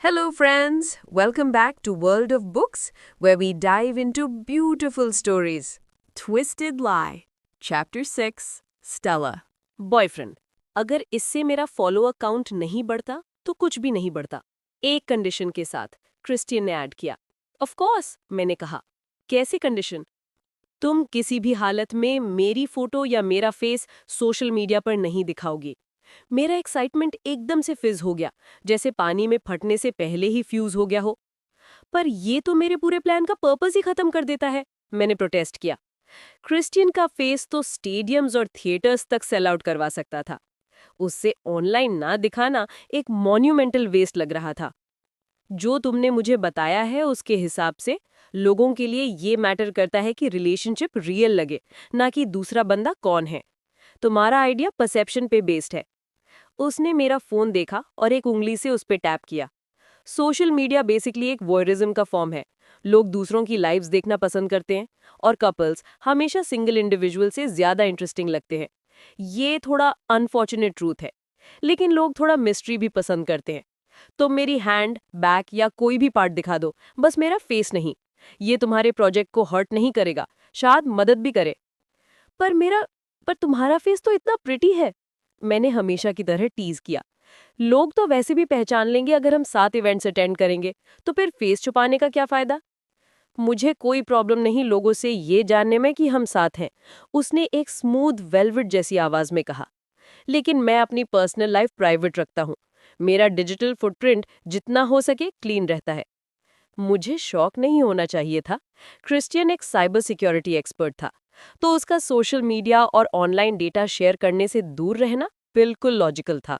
Hello, friends. Welcome back to World of Books, where we dive into beautiful stories. Twisted Lie, Chapter 6, Stella. Boyfriend, अगर इससे मेरा follow account नहीं बढ़ता तो कुछ भी नहीं बढ़ता। एक कंडीशन के साथ क्रिस्टियन ने ऐड किया। ऑफ कोर्स, मैंने कहा। कैसी कंडीशन? तुम किसी भी हालत में मेरी फोटो या मेरा फेस सोशल मीडिया पर नहीं दिखाओगी। मेरा एक्साइटमेंट एकदम से फिज हो गया, जैसे पानी में फटने से पहले ही फ्यूज हो गया हो। पर ये तो मेरे पूरे प्लान का पर्पस ही खत्म कर देता है, मैंने प्रोटेस्ट किया। क्रिस्टियन का फेस तो स्टेडियम्स और थिएटर्स तक सेल आउट करवा सकता था। उससे ऑनलाइन ना दिखाना एक मॉन्यूमेंटल वेस्ट लग रहा था। जो तुमने मुझे बताया है उसके हिसाब से लोगों के लिए ये मैटर करता है कि रिलेशनशिप रियल लगे, ना कि दूसरा बंदा कौन है। तुम्हारा आइडिया परसेप्शन पे बेस्ड है। उसने मेरा फोन देखा और एक उंगली से उस पे टैप किया। सोशल मीडिया बेसिकली एक वॉयरिज्म का फॉर्म है। लोग दूसरों की लाइव्स देखना पसंद करते हैं और कपल्स हमेशा सिंगल इंडिविजुअल से ज्यादा इंटरेस्टिंग लगते हैं। ये थोड़ा अनफॉर्चुनेट ट्रूथ है, लेकिन लोग थोड़ा मिस्ट्री भी पसंद करते हैं। तो मेरी हैंड, बैक या कोई भी पार्ट दिखा दो, बस मेरा फेस नहीं। ये तुम्हारे प्रोजेक्ट को हर्ट नहीं करेगा, शायद मदद भी करे। पर मेरा पर तुम्हारा फेस तो इतना प्रिटी है, मैंने हमेशा की तरह टीज किया। लोग तो वैसे भी पहचान लेंगे अगर हम 7 इवेंट्स अटेंड करेंगे, तो फिर फेस छुपाने का क्या फायदा? मुझे कोई प्रॉब्लम नहीं लोगों से ये जानने में कि हम साथ हैं, उसने एक स्मूथ वेलवेट जैसी आवाज में कहा। लेकिन मैं अपनी पर्सनल लाइफ प्राइवेट रखता हूँ। मेरा डिजिटल फुटप्रिंट जितना हो सके क्लीन रहता है। मुझे शौक नहीं होना चाहिए था। क्रिस्टियन एक साइबर सिक्योरिटी एक्सपर्ट था, तो उसका सोशल मीडिया और ऑनलाइन डेटा शेयर करने से दूर रहना बिल्कुल लॉजिकल था।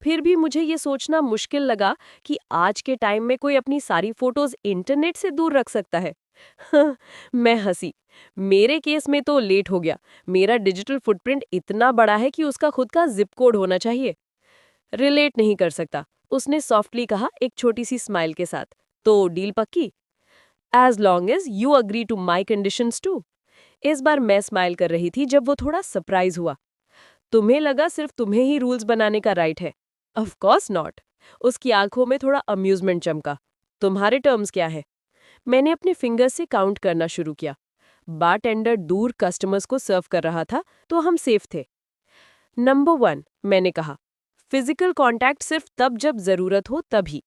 फिर भी मुझे ये सोचना मुश्किल लगा कि आज के टाइम में कोई अपनी सारी फोटोज इंटरनेट से दूर रख सकता है। मैं हंसी। मेरे केस में तो लेट हो गया। मेरा डिजिटल फुटप्रिंट इतना बड़ा है कि उसका खुद का जिप कोड होना चाहिए। रिलेट नहीं कर सकता, उसने सॉफ्टली कहा, एक छोटी सी स्माइल के साथ। तो डील पक्की? As long as you agree to my conditions too. इस बार मैं स्माइल कर रही थी जब वो थोड़ा सरप्राइज हुआ। तुम्हें लगा सिर्फ तुम्हें ही रूल्स बनाने का राइट है? Of course not. उसकी आंखों में थोड़ा अम्यूजमेंट चमका। तुम्हारे टर्म्स क्या है? मैंने अपने फिंगर्स से काउंट करना शुरू किया। बारटेंडर दूर कस्टमर्स को सर्व कर रहा था, तो हम सेफ थे। नंबर 1, मैंने कहा, फिजिकल कांटेक्ट सिर्फ तब जब जरूरत हो तभी।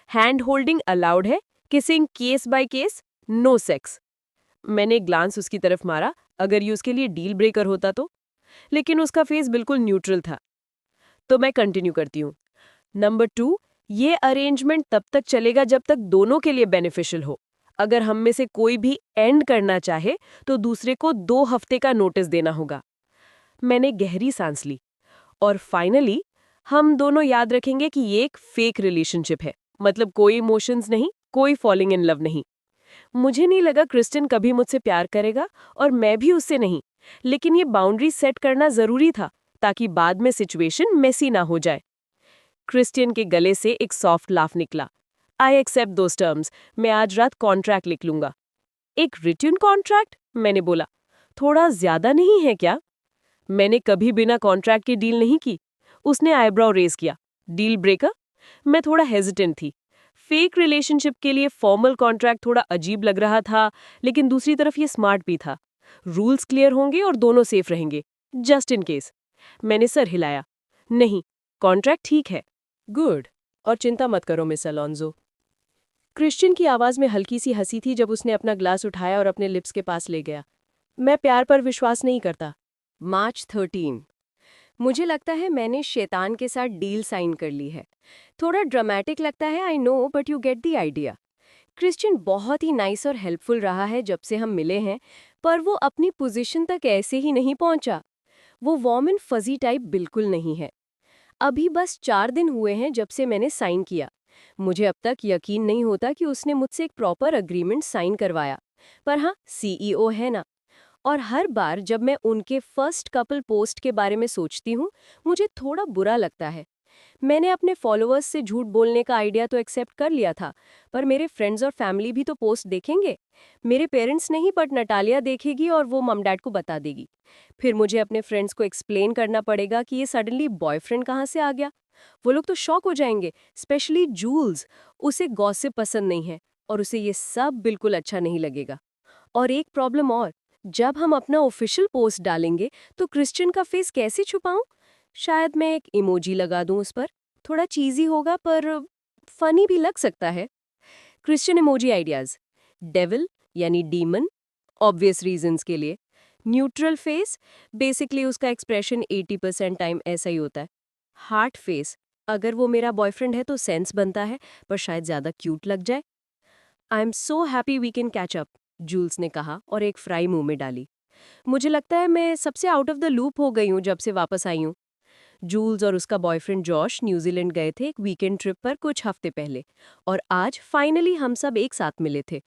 हैंड होल्डिंग अलाउड है, kissing case by case, no sex. मैंने ग्लांस उसकी तरफ मारा, अगर ये उसके लिए डील ब्रेकर होता तो। लेकिन उसका फेस बिल्कुल न्यूट्रल था। तो मैं कंटिन्यू करती हूँ। नंबर 2, ये अरेंजमेंट तब तक चलेगा जब तक दोनों के लिए बेनिफिशियल हो। अगर हम में से कोई भी एंड करना चाहे तो दूसरे को 2 हफ्ते का नोटिस देना होगा। मैंने गहरी सांस ली। और फाइनली, हम दोनों याद रखेंगे कि ये एक फेक रिलेशनशिप है, मतलब कोई इमोशंस नहीं, कोई फॉलिंग इन लव नहीं। मुझे नहीं लगा क्रिस्टियन कभी मुझसे प्यार करेगा, और मैं भी उससे नहीं। लेकिन ये बाउंड्री सेट करना जरूरी था, ताकि बाद में सिचुएशन मेसी ना हो जाए। क्रिस्टियन के गले से एक सॉफ्ट लाफ निकला। I accept those terms. मैं आज रात कॉन्ट्रैक्ट लिख लूंगा। एक रिटन कॉन्ट्रैक्ट? मैंने बोला। थोड़ा ज्यादा नहीं है क्या? मैंने कभी बिना कॉन्ट्रैक्ट के डील नहीं की। उसने आईब्रो रेज किया। Deal breaker? मैं थोड़ा हेजिटेंट थी। फेक रिलेशनशिप के लिए फॉर्मल कॉन्ट्रैक्ट थोड़ा अजीब लग रहा था, लेकिन दूसरी तरफ ये स्मार्ट भी था। रूल्स क्लियर होंगे और दोनों सेफ रहेंगे, जस्ट इन केस। मैंने सर हिलाया। नहीं, कॉन्ट्रैक्ट ठीक है। गुड। और चिंता मत करो मिस अलोंजो। क्रिश्चियन की आवाज में हल्की सी हंसी थी जब उसने अपना ग्लास उठाया और अपने लिप्स के पास ले गया। मैं प्यार पर विश्वास नहीं करता। मार्च 13। मुझे लगता है मैंने शैतान के साथ डील साइन कर ली है। थोड़ा ड्रामेटिक लगता है, I know, but you get the idea. Christian बहुत ही नाइस और हेल्पफुल रहा है जब से हम मिले हैं, पर वो अपनी पोजीशन तक ऐसे ही नहीं पहुंचा। वो वार्म एंड फजी टाइप बिल्कुल नहीं है। अभी बस 4 दिन हुए हैं जब से मैंने साइन किया। मुझे अब तक यकीन नहीं होता कि उसने मुझसे एक प्रॉपर अग्रीमेंट साइन करवाया। पर हाँ, सीईओ है ना। और हर बार जब मैं उनके फर्स्ट कपल पोस्ट के बारे में सोचती हूँ, मुझे थोड़ा बुरा लगता है। मैंने अपने फॉलोअर्स से झूठ बोलने का आइडिया तो एक्सेप्ट कर लिया था, पर मेरे फ्रेंड्स और फैमिली भी तो पोस्ट देखेंगे। मेरे पेरेंट्स नहीं, बट नटालिया देखेगी और वो मम डैड को बता देगी। फिर मुझे अपने फ्रेंड्स को एक्सप्लेन करना पड़ेगा कि ये सडनली बॉयफ्रेंड कहाँ से आ गया। वो लोग तो शॉक हो जाएंगे, स्पेशली जूल्स। उसे गॉसिप पसंद नहीं है और उसे ये सब बिल्कुल अच्छा नहीं लगेगा। और एक प्रॉब्लम और, जब हम अपना ऑफिशियल पोस्ट डालेंगे तो क्रिश्चियन का फेस कैसे छुपाऊं? शायद मैं एक इमोजी लगा दूं उस पर। थोड़ा चीजी होगा पर फनी भी लग सकता है। Christian emoji ideas. डेविल यानी डीमन, ऑब्वियस रीजंस के लिए। न्यूट्रल फेस, बेसिकली उसका एक्सप्रेशन 80% टाइम ऐसा ही होता है। हार्ट फेस, अगर वो मेरा बॉयफ्रेंड है तो सेंस बनता है, पर शायद ज्यादा क्यूट लग जाए। I am so happy we can catch up, Jules ने कहा और एक फ्राई मुंह में डाली। मुझे लगता है मैं सबसे आउट ऑफ द लूप हो गई हूँ जब से वापस आई हूँ। जूल्स और उसका बॉयफ्रेंड जॉश न्यूजीलैंड गए थे एक वीकेंड ट्रिप पर कुछ हफ्ते पहले, और आज फाइनली हम सब एक साथ मिले थे।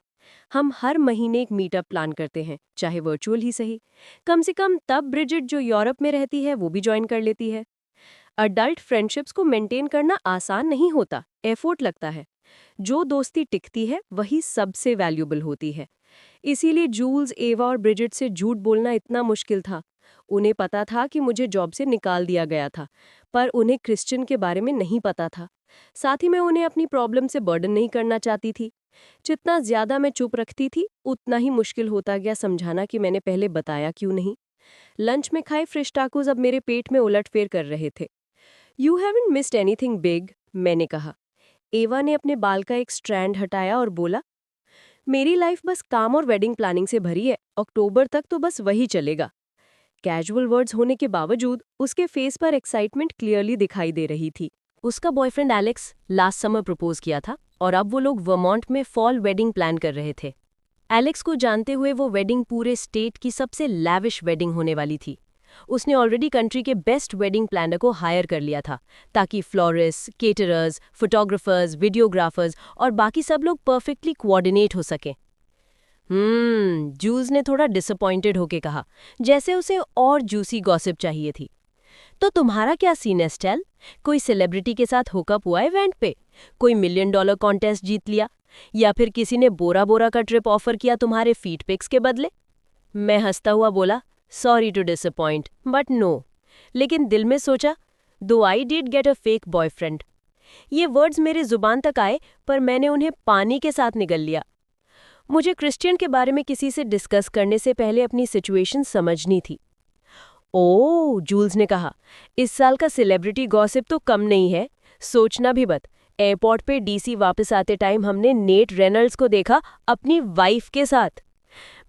हम हर महीने एक मीटअप प्लान करते हैं, चाहे वर्चुअल ही सही। कम से कम तब ब्रिजिट जो यूरोप में रहती है वो भी ज्वाइन कर लेती है। अडल्ट फ्रेंडशिप्स को मेंटेन करना आसान नहीं होता, एफर्ट लगता है। जो दोस्ती टिकती है वही सबसे वैल्यूबल होती है। इसीलिए जूल्स, एवा और ब्रिजिट से झूठ बोलना इतना मुश्किल था। उन्हें पता था कि मुझे जॉब से निकाल दिया गया था, पर उन्हें क्रिश्चियन के बारे में नहीं पता था। साथ ही मैं उन्हें अपनी प्रॉब्लम से बर्डन नहीं करना चाहती थी। जितना ज्यादा मैं चुप रखती थी, उतना ही मुश्किल होता गया समझाना कि मैंने पहले बताया क्यों नहीं। लंच में खाए फ्रेश टाकोस अब मेरे पेट में उलटफेर कर रहे थे। You haven't missed anything big, मैंने कहा। एवा ने अपने बाल का एक स्ट्रैंड हटाया और बोला, मेरी लाइफ बस काम और वेडिंग प्लानिंग से भरी है, अक्टूबर तक तो बस वही चलेगा। कैजुअल वर्ड्स होने के बावजूद उसके फेस पर एक्साइटमेंट क्लियरली दिखाई दे रही थी। उसका boyfriend Alex last summer propose किया था और अब वो लोग वर्मोंट में फॉल वेडिंग प्लान कर रहे थे। एलेक्स को जानते हुए वो वेडिंग पूरे स्टेट की सबसे लैविश वेडिंग होने वाली थी। उसने ऑलरेडी कंट्री के बेस्ट वेडिंग प्लानर को हायर कर लिया था, ताकि फ्लोरिस्ट, केटरर्स, फोटोग्राफर्स, वीडियोग्राफर्स और बाकी सब लोग परफेक्टली कोऑर्डिनेट हो सके। जूल्स ने थोड़ा डिसअपॉइंटेड होके कहा, जैसे उसे और जूसी गॉसिप चाहिए थी। तो तुम्हारा क्या सीन है स्टेल? कोई सेलिब्रिटी के साथ हुकअप हुआ इवेंट पे? कोई $1 मिलियन कॉन्टेस्ट जीत लिया? या फिर किसी ने बोरा बोरा का ट्रिप ऑफर किया तुम्हारे फीड पिक्स के बदले? मैं हंसता हुआ बोला, sorry to disappoint but no. लेकिन दिल में सोचा, though I did get a fake boyfriend. ये वर्ड्स मेरे जुबान तक आए, पर मैंने उन्हें पानी के साथ निगल लिया। मुझे क्रिश्चियन के बारे में किसी से डिस्कस करने से पहले अपनी सिचुएशन समझनी थी। ओह, जूल्स ने कहा, इस साल का सेलिब्रिटी गॉसिप तो कम नहीं है। सोचना भी मत, एयरपोर्ट पे डीसी वापस आते टाइम हमने नेट रेनल्ड्स को देखा अपनी वाइफ के साथ।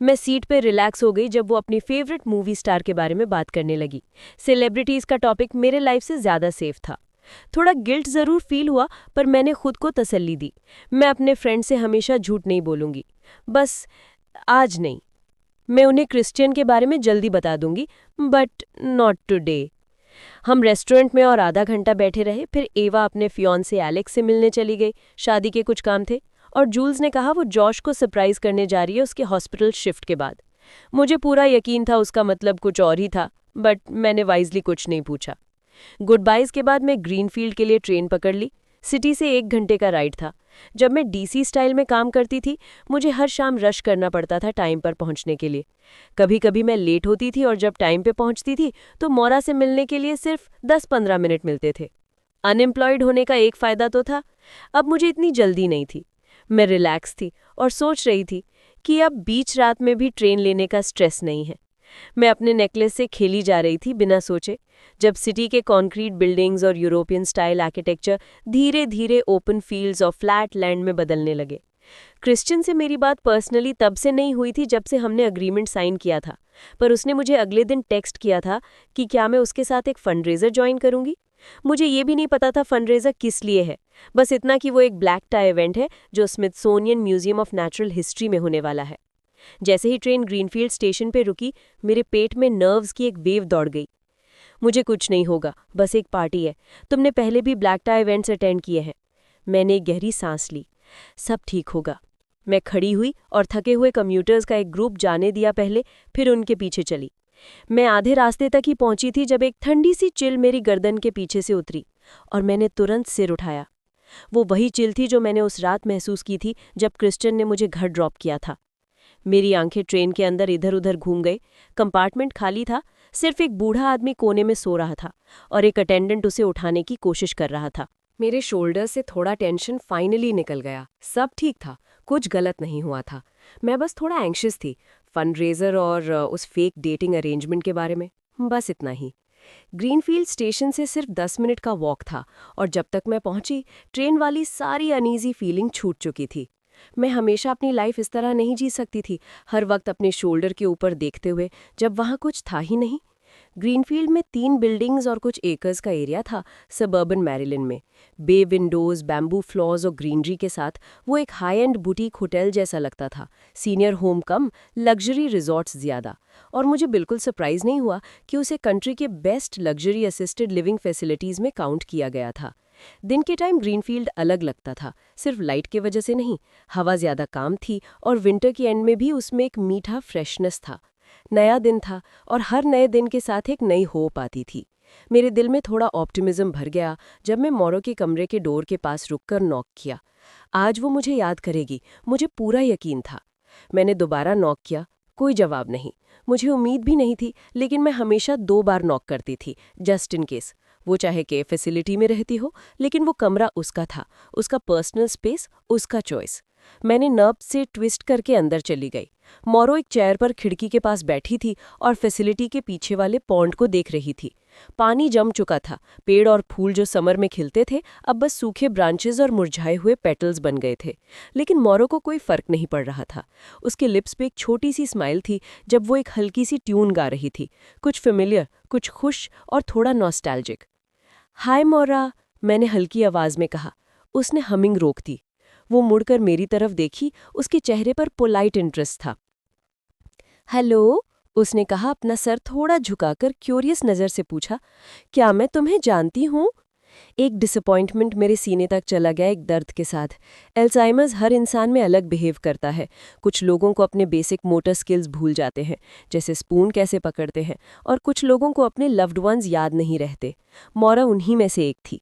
मैं सीट पे रिलैक्स हो गई जब वो अपनी फेवरेट मूवी स्टार के बारे में बात करने लगी। सेलिब्रिटीज का टॉपिक मेरे लाइफ से ज्यादा सेफ था। थोड़ा गिल्ट जरूर फील हुआ, पर मैंने खुद को तसल्ली दी, मैं अपने फ्रेंड से हमेशा झूठ नहीं बोलूंगी। बस आज नहीं। मैं उन्हें क्रिश्चियन के बारे में जल्दी बता दूंगी, बट नॉट टुडे। हम रेस्टोरेंट में और आधा घंटा बैठे रहे, फिर एवा अपने फियांसे एलेक्स से मिलने चली गई, शादी के कुछ काम थे। और जूल्स ने कहा वो जॉश को सरप्राइज करने जा रही है उसके हॉस्पिटल शिफ्ट के बाद। मुझे पूरा यकीन था उसका मतलब कुछ और ही था, बट मैंने वाइजली कुछ नहीं पूछा। गुड बाइज के बाद मैं ग्रीनफील्ड के लिए ट्रेन पकड़ ली। सिटी से 1 घंटे का राइड था। जब मैं डीसी स्टाइल में काम करती थी, मुझे हर शाम रश करना पड़ता था टाइम पर पहुंचने के लिए। कभी कभी मैं लेट होती थी और जब टाइम पे पहुंचती थी तो मोरा से मिलने के लिए सिर्फ 10-15 मिनट मिलते थे। अनएम्प्लॉयड होने का एक फ़ायदा तो था, अब मुझे इतनी जल्दी नहीं थी। मैं रिलैक्स थी और सोच रही थी कि अब बीच रात में भी ट्रेन लेने का स्ट्रेस नहीं है। मैं अपने नेकलेस से खेली जा रही थी बिना सोचे, जब सिटी के कॉन्क्रीट बिल्डिंग्स और यूरोपियन स्टाइल आर्किटेक्चर धीरे धीरे ओपन फील्ड्स और फ्लैट लैंड में बदलने लगे। क्रिश्चियन से मेरी बात पर्सनली तब से नहीं हुई थी जब से हमने अग्रीमेंट साइन किया था, पर उसने मुझे अगले दिन टेक्स्ट किया था कि क्या मैं उसके साथ एक फंडरेजर ज्वाइन करूंगी। मुझे ये भी नहीं पता था फंडरेजर किस लिए है, बस इतना कि वो एक ब्लैक टाई इवेंट है जो Smithsonian museum of natural history में होने वाला है। जैसे ही ट्रेन ग्रीनफील्ड स्टेशन पे रुकी, मेरे पेट में नर्व्स की एक वेव दौड़ गई। मुझे कुछ नहीं होगा, बस एक पार्टी है, तुमने पहले भी ब्लैक टाई इवेंट्स अटेंड किए हैं। मैंने एक गहरी सांस ली, सब ठीक होगा। मैं खड़ी हुई और थके हुए कम्यूटर्स का एक ग्रुप जाने दिया पहले, फिर उनके पीछे चली। मैं आधे रास्ते तक ही पहुंची थी जब एक ठंडी सी चिल मेरी गर्दन के पीछे से उतरी और मैंने तुरंत सिर उठाया। वो वही चिल थी जो मैंने उस रात महसूस की थी जब क्रिश्चियन ने मुझे घर ड्रॉप किया था। मेरी आंखें ट्रेन के अंदर इधर उधर घूम गई। कंपार्टमेंट खाली था, सिर्फ एक बूढ़ा आदमी कोने में सो रहा था और एक अटेंडेंट उसे उठाने की कोशिश कर रहा था। मेरे शोल्डर से थोड़ा टेंशन फाइनली निकल गया। सब ठीक था, कुछ गलत नहीं हुआ था। मैं बस थोड़ा एंग्शियस थी, फंडरेजर और उस फेक डेटिंग अरेंजमेंट के बारे में। बस इतना ही। ग्रीनफील्ड स्टेशन से सिर्फ 10 मिनट का वॉक था और जब तक मैं पहुंची, ट्रेन वाली सारी अनईजी फीलिंग छूट चुकी थी। मैं हमेशा अपनी लाइफ इस तरह नहीं जी सकती थी, हर वक्त अपने शोल्डर के ऊपर देखते हुए, जब वहाँ कुछ था ही नहीं। ग्रीनफील्ड में 3 बिल्डिंग्स और कुछ एकर्स का एरिया था, सबर्बन मैरीलैंड में। बे विंडोज, बैम्बू फ्लोर्स और ग्रीनरी के साथ वो एक हाई एंड बुटीक होटल जैसा लगता था। सीनियर होम कम लग्जरी रिजॉर्ट्स ज़्यादा। और मुझे बिल्कुल सरप्राइज नहीं हुआ कि उसे कंट्री के best luxury assisted living facilities में काउंट किया गया था। दिन के टाइम ग्रीनफील्ड अलग लगता था, सिर्फ लाइट की वजह से नहीं। हवा ज़्यादा काम थी और विंटर के एंड में भी उसमें एक मीठा फ्रेशनेस था। नया दिन था और हर नए दिन के साथ एक नई होप आती थी। मेरे दिल में थोड़ा ऑप्टिमिज्म भर गया जब मैं मोरो के कमरे के डोर के पास रुककर नॉक किया। आज वो मुझे याद करेगी, मुझे पूरा यकीन था। मैंने दोबारा नॉक किया, कोई जवाब नहीं। मुझे उम्मीद भी नहीं थी, लेकिन मैं हमेशा 2 बार नॉक करती थी, जस्ट इन केस। वो चाहे के फैसिलिटी में रहती हो, लेकिन वो कमरा उसका था, उसका पर्सनल स्पेस, उसका चॉइस। मैंने नर्व से ट्विस्ट करके अंदर चली गई। मोरो एक चेयर पर खिड़की के पास बैठी थी और फैसिलिटी के पीछे वाले पॉन्ड को देख रही थी। पानी जम चुका था, पेड़ और फूल जो समर में खिलते थे अब बस सूखे ब्रांचेस और मुरझाए हुए पेटल्स बन गए थे। लेकिन मोरो को कोई फर्क नहीं पड़ रहा था। उसके लिप्स पे एक छोटी सी स्माइल थी जब वो एक हल्की सी ट्यून गा रही थी, कुछ फेमिलियर, कुछ खुश और थोड़ा नॉस्टैल्जिक। हाय मोरा, मैंने हल्की आवाज में कहा। उसने हमिंग रोक दी। वो मुड़कर मेरी तरफ देखी, उसके चेहरे पर पोलाइट इंटरेस्ट था। हेलो, उसने कहा, अपना सर थोड़ा झुकाकर क्यूरियस नज़र से पूछा, क्या मैं तुम्हें जानती हूँ? एक डिसअपॉइंटमेंट मेरे सीने तक चला गया, एक दर्द के साथ। अल्जाइमर्स हर इंसान में अलग बिहेव करता है। कुछ लोगों को अपने बेसिक मोटर स्किल्स भूल जाते हैं, जैसे स्पून कैसे पकड़ते हैं, और कुछ लोगों को अपने लव्ड वंस याद नहीं रहते। मोरा उन्हीं में से एक थी।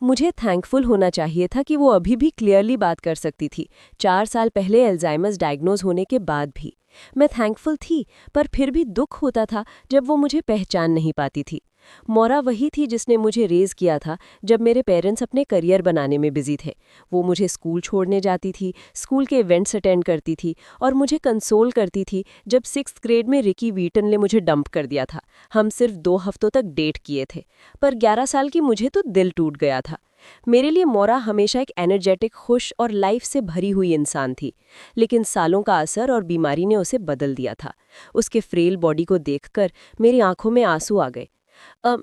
मुझे थैंकफुल होना चाहिए था कि वो अभी भी क्लियरली बात कर सकती थी, 4 साल पहले अल्जाइमर्स डायग्नोज होने के बाद भी। मैं थैंकफुल थी, पर फिर भी दुख होता था जब वो मुझे पहचान नहीं पाती थी। मोरा वही थी जिसने मुझे रेज किया था जब मेरे पेरेंट्स अपने करियर बनाने में बिजी थे। वो मुझे स्कूल छोड़ने जाती थी, स्कूल के इवेंट्स अटेंड करती थी और मुझे कंसोल करती थी जब 6th ग्रेड में रिकी वीटन ने मुझे डंप कर दिया था। हम सिर्फ 2 हफ्तों तक डेट किए थे, पर 11 साल की मुझे तो दिल टूट गया था। मेरे लिए मोरा हमेशा एक एनर्जेटिक, खुश और लाइफ से भरी हुई इंसान थी। लेकिन सालों का असर और बीमारी ने उसे बदल दिया था। उसके फ्रेल बॉडी को देखकर मेरी आंखों में आंसू आ गए।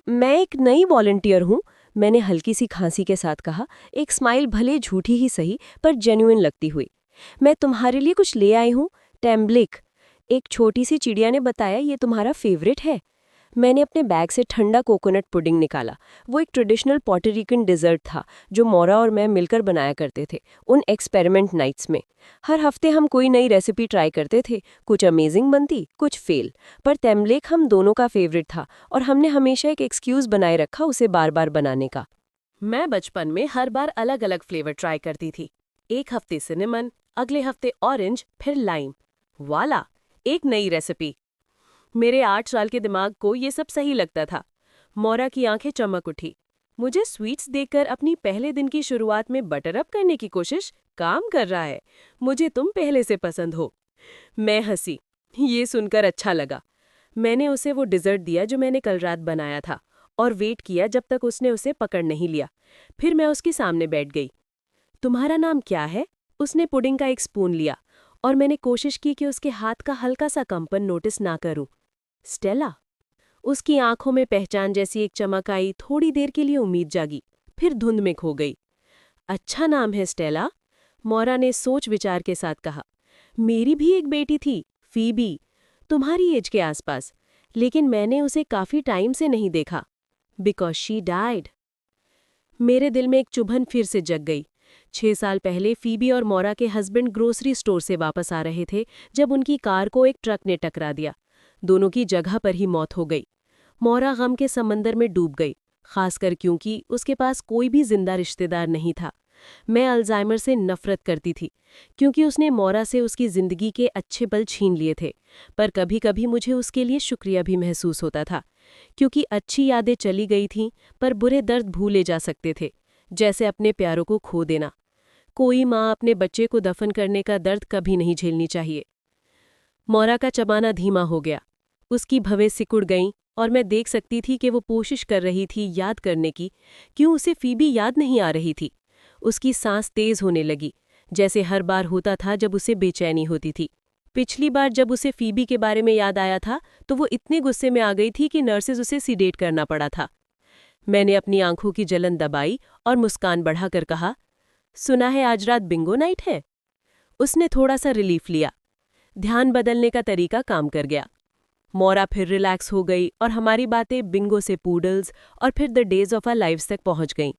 मैं एक नई वॉलंटियर हूँ, मैंने हल्की सी खांसी के साथ कहा, एक स्माइल भले झूठी ही सही पर जेन्युइन लगती हुई। मैं तुम्हारे लिए कुछ ले आई हूँ, टेम्ब्लिक। एक छोटी सी चिड़िया ने बताया ये तुम्हारा फेवरेट है। मैंने अपने बैग से ठंडा कोकोनट पुडिंग निकाला। वो एक ट्रेडिशनल पोर्टोरिकन डिज़र्ट था जो मोरा और मैं मिलकर बनाया करते थे उन एक्सपेरिमेंट नाइट्स में। हर हफ्ते हम कोई नई रेसिपी ट्राई करते थे, कुछ अमेजिंग बनती, कुछ फेल, पर तेम्बलेक हम दोनों का फेवरेट था और हमने हमेशा एक एक्सक्यूज़ बनाए रखा उसे बार बार बनाने का। मैं बचपन में हर बार अलग अलग फ्लेवर ट्राई करती थी। एक हफ्ते सिनेमन, अगले हफ्ते ऑरेंज, फिर लाइम। वाला, एक नई रेसिपी। मेरे 8 साल के दिमाग को ये सब सही लगता था। मोरा की आंखें चमक उठी। मुझे स्वीट्स देखकर अपनी पहले दिन की शुरुआत में बटर अप करने की कोशिश काम कर रहा है। मुझे तुम पहले से पसंद हो। मैं हंसी। ये सुनकर अच्छा लगा। मैंने उसे वो डिज़र्ट दिया जो मैंने कल रात बनाया था और वेट किया जब तक उसने उसे पकड़ नहीं लिया। फिर मैं उसके सामने बैठ गई। तुम्हारा नाम क्या है? उसने पुडिंग का एक स्पून लिया और मैंने कोशिश की कि उसके हाथ का हल्का सा कंपन नोटिस ना करूं। स्टेला। उसकी आंखों में पहचान जैसी एक चमक आई। थोड़ी देर के लिए उम्मीद जागी, फिर धुंध में खो गई। अच्छा नाम है स्टेला, मोरा ने सोच विचार के साथ कहा। मेरी भी एक बेटी थी, फीबी, तुम्हारी एज के आसपास, लेकिन मैंने उसे काफी टाइम से नहीं देखा। Because she died. मेरे दिल में एक चुभन फिर से जग गई। 6 साल पहले फीबी और मोरा के हस्बैंड ग्रोसरी स्टोर से वापस आ रहे थे जब उनकी कार को एक ट्रक ने टकरा दिया। दोनों की जगह पर ही मौत हो गई। मोरा गम के समंदर में डूब गई। खासकर क्योंकि उसके पास कोई भी जिंदा रिश्तेदार नहीं था। मैं अल्जाइमर से नफरत करती थी, क्योंकि उसने मौरा से उसकी जिंदगी के अच्छे पल छीन लिए थे। पर कभी कभी मुझे उसके लिए शुक्रिया भी महसूस होता था, क्योंकि अच्छी यादें चली गई थीं, पर बुरे दर्द भूले जा सकते थे, जैसे अपने प्यारों को खो देना। कोई माँ अपने बच्चे को दफन करने का दर्द कभी नहीं झेलनी चाहिए। मौरा का चबाना धीमा हो गया, उसकी भवें सिकुड़ गईं, और मैं देख सकती थी कि वो कोशिश कर रही थी याद करने की। क्यों उसे फीबी याद नहीं आ रही थी? उसकी सांस तेज होने लगी, जैसे हर बार होता था जब उसे बेचैनी होती थी। पिछली बार जब उसे फीबी के बारे में याद आया था तो वो इतने गुस्से में आ गई थी कि नर्सेज उसे सीडेट करना पड़ा था। मैंने अपनी आंखों की जलन दबाई और मुस्कान बढ़ाकर कहा, सुना है आज रात बिंगो नाइट है? उसने थोड़ा सा रिलीफ लिया। ध्यान बदलने का तरीका काम कर गया। मौरा फिर रिलैक्स हो गई और हमारी बातें बिंगो से पूडल्स और फिर the days of our lives तक पहुंच गईं।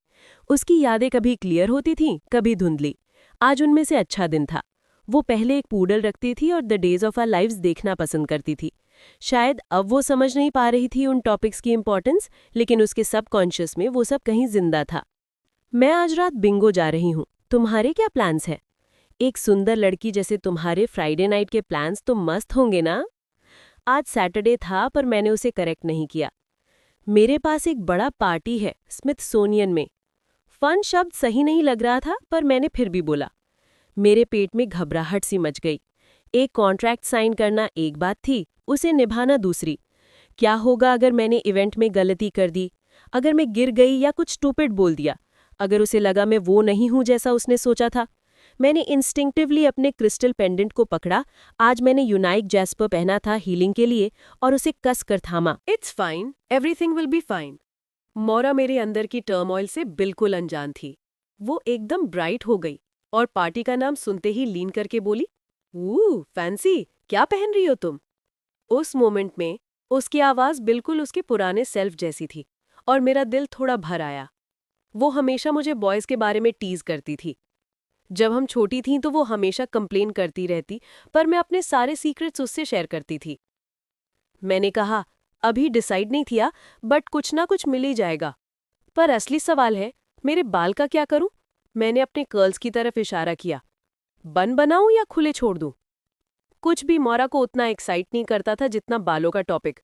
उसकी यादें कभी क्लियर होती थीं, कभी धुंधली। आज उनमें से अच्छा दिन था। वो पहले एक पूडल रखती थी और the days of our lives देखना पसंद करती थी। शायद अब वो समझ नहीं पा रही थी उन टॉपिक्स की इंपॉर्टेंस, लेकिन उसके सबकॉन्शियस में वो सब कहीं जिंदा था। मैं आज रात बिंगो जा रही हूँ, तुम्हारे क्या प्लान्स हैं? एक सुंदर लड़की जैसे तुम्हारे फ्राइडे नाइट के प्लान्स तो मस्त होंगे ना? आज सैटरडे था, पर मैंने उसे करेक्ट नहीं किया। मेरे पास एक बड़ा पार्टी है स्मिथसोनियन में। फन शब्द सही नहीं लग रहा था, पर मैंने फिर भी बोला। मेरे पेट में घबराहट सी मच गई। एक कॉन्ट्रैक्ट साइन करना एक बात थी, उसे निभाना दूसरी। क्या होगा अगर मैंने इवेंट में गलती कर दी? अगर मैं गिर गई या कुछ स्टूपिड बोल दिया? अगर उसे लगा मैं वो नहीं हूं जैसा उसने सोचा था? मैंने इंस्टिंक्टिवली अपने क्रिस्टल पेंडेंट को पकड़ा। आज मैंने यूनाइक जैस्पर पहना था हीलिंग के लिए, और उसे कस कर थामा। It's fine, everything will be fine. मौरा मेरे अंदर की टर्मॉइल से बिल्कुल अनजान थी। वो एकदम ब्राइट हो गई और पार्टी का नाम सुनते ही लीन करके बोली, फैंसी, क्या पहन रही हो तुम? उस मोमेंट में उसकी आवाज बिल्कुल उसके पुराने सेल्फ जैसी थी, और मेरा दिल थोड़ा भर आया। वो हमेशा मुझे बॉयज के बारे में टीज करती थी। जब हम छोटी थीं तो वो हमेशा कंप्लेन करती रहती, पर मैं अपने सारे सीक्रेट्स उससे शेयर करती थी। मैंने कहा, अभी डिसाइड नहीं किया, बट कुछ ना कुछ मिल ही जाएगा। पर असली सवाल है, मेरे बाल का क्या करूं? मैंने अपने कर्ल्स की तरफ इशारा किया। बन बनाऊं या खुले छोड़ दूं? कुछ भी मौरा को उतना एक्साइट नहीं करता था जितना बालों का टॉपिक।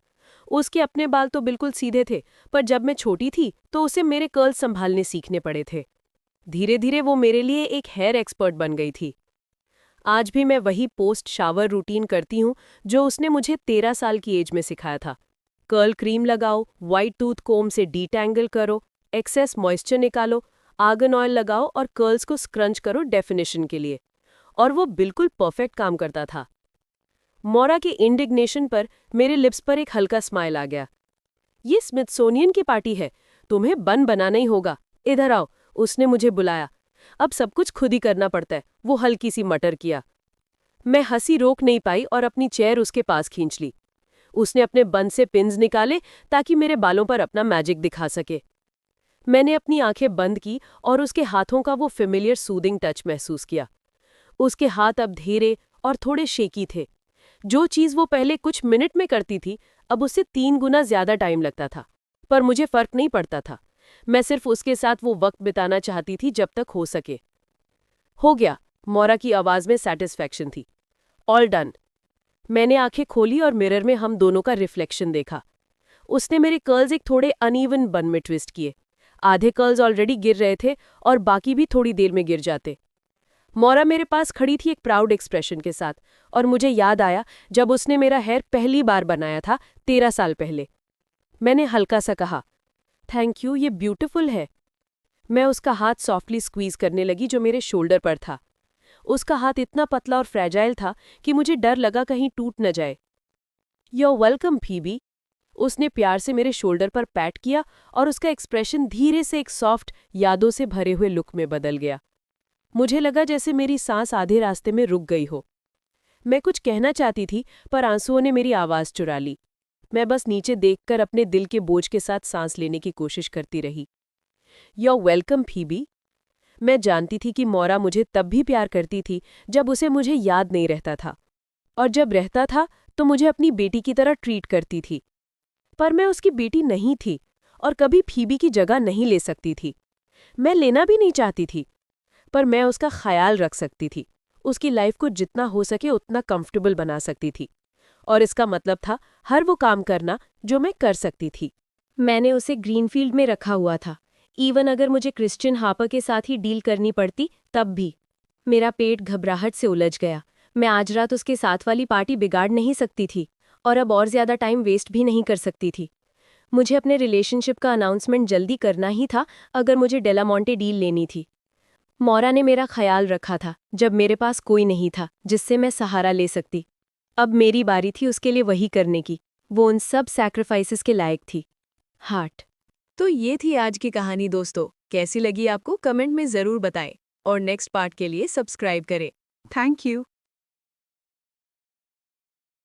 उसके अपने बाल तो बिल्कुल सीधे थे, पर जब मैं छोटी थी तो उसे मेरे कर्ल्स संभालने सीखने पड़े थे। धीरे धीरे वो मेरे लिए एक हेयर एक्सपर्ट बन गई थी। आज भी मैं वही पोस्ट शावर रूटीन करती हूँ जो उसने मुझे 13 साल की एज में सिखाया था। कर्ल क्रीम लगाओ, व्हाइट टूथ कोम से डीटैंगल करो, एक्सेस मॉइस्चर निकालो, आर्गन ऑयल लगाओ और कर्ल्स को स्क्रंच करो डेफिनेशन के लिए। और वो बिल्कुल परफेक्ट काम करता था। मौरा के इंडिग्नेशन पर मेरे लिप्स पर एक हल्का स्माइल आ गया। ये स्मिथसोनियन की पार्टी है, तुम्हें बन बनाना ही होगा। इधर आओ, उसने मुझे बुलाया। अब सब कुछ खुद ही करना पड़ता है, वो हल्की सी मटर किया। मैं हंसी रोक नहीं पाई और अपनी चेयर उसके पास खींच ली। उसने अपने बन से पिन्स निकाले ताकि मेरे बालों पर अपना मैजिक दिखा सके। मैंने अपनी आंखें बंद की और उसके हाथों का वो फेमिलियर सूदिंग टच महसूस किया। उसके हाथ अब धीरे और थोड़े शेकी थे। जो चीज़ वो पहले कुछ मिनट में करती थी, अब उससे 3 गुना ज्यादा टाइम लगता था। पर मुझे फर्क नहीं पड़ता था। मैं सिर्फ उसके साथ वो वक्त बिताना चाहती थी जब तक हो सके। हो गया, मौरा की आवाज में सैटिस्फैक्शन थी। All done. मैंने आंखें खोली और मिरर में हम दोनों का रिफ्लेक्शन देखा। उसने मेरे कर्ल्स एक थोड़े अनइवन बन में ट्विस्ट किए। आधे कर्ल्स ऑलरेडी गिर रहे थे और बाकी भी थोड़ी देर में गिर जाते। मौरा मेरे पास खड़ी थी एक प्राउड एक्सप्रेशन के साथ, और मुझे याद आया जब उसने मेरा हेयर पहली बार बनाया था 13 साल पहले। मैंने हल्का सा कहा, थैंक यू, ये ब्यूटीफुल है। मैं उसका हाथ सॉफ्टली स्क्वीज करने लगी जो मेरे शोल्डर पर था। उसका हाथ इतना पतला और फ्रेजाइल था कि मुझे डर लगा कहीं टूट न जाए। Your welcome Phoebe. उसने प्यार से मेरे शोल्डर पर पैट किया और उसका एक्सप्रेशन धीरे से एक सॉफ्ट, यादों से भरे हुए लुक में बदल गया। मुझे लगा जैसे मेरी सांस आधे रास्ते में रुक गई हो। मैं कुछ कहना चाहती थी, पर आंसुओं ने मेरी आवाज चुरा ली। मैं बस नीचे देखकर अपने दिल के बोझ के साथ सांस लेने की कोशिश करती रही। Your welcome Phoebe. मैं जानती थी कि मौरा मुझे तब भी प्यार करती थी जब उसे मुझे याद नहीं रहता था, और जब रहता था तो मुझे अपनी बेटी की तरह ट्रीट करती थी। पर मैं उसकी बेटी नहीं थी, और कभी फीबी की जगह नहीं ले सकती थी। मैं लेना भी नहीं चाहती थी, पर मैं उसका ख्याल रख सकती थी, उसकी लाइफ को जितना हो सके उतना कंफर्टेबल बना सकती थी। और इसका मतलब था हर वो काम करना जो मैं कर सकती थी। मैंने उसे ग्रीनफील्ड में रखा हुआ था, इवन अगर मुझे क्रिश्चियन हार्पर के साथ ही डील करनी पड़ती तब भी। मेरा पेट घबराहट से उलझ गया। मैं आज रात उसके साथ वाली पार्टी बिगाड़ नहीं सकती थी और अब और ज़्यादा टाइम वेस्ट भी नहीं कर सकती थी। मुझे अपने रिलेशनशिप का अनाउंसमेंट जल्दी करना ही था अगर मुझे डेलामोंटे डील लेनी थी। मौरा ने मेरा ख्याल रखा था जब मेरे पास कोई नहीं था जिससे मैं सहारा ले सकती। अब मेरी बारी थी उसके लिए वही करने की। वो उन सब सैक्रिफाइसेस के लायक थी। हार्ट। तो ये थी आज की कहानी दोस्तों। कैसी लगी आपको कमेंट में ज़रूर बताएं और नेक्स्ट पार्ट के लिए सब्सक्राइब करें। Thank you.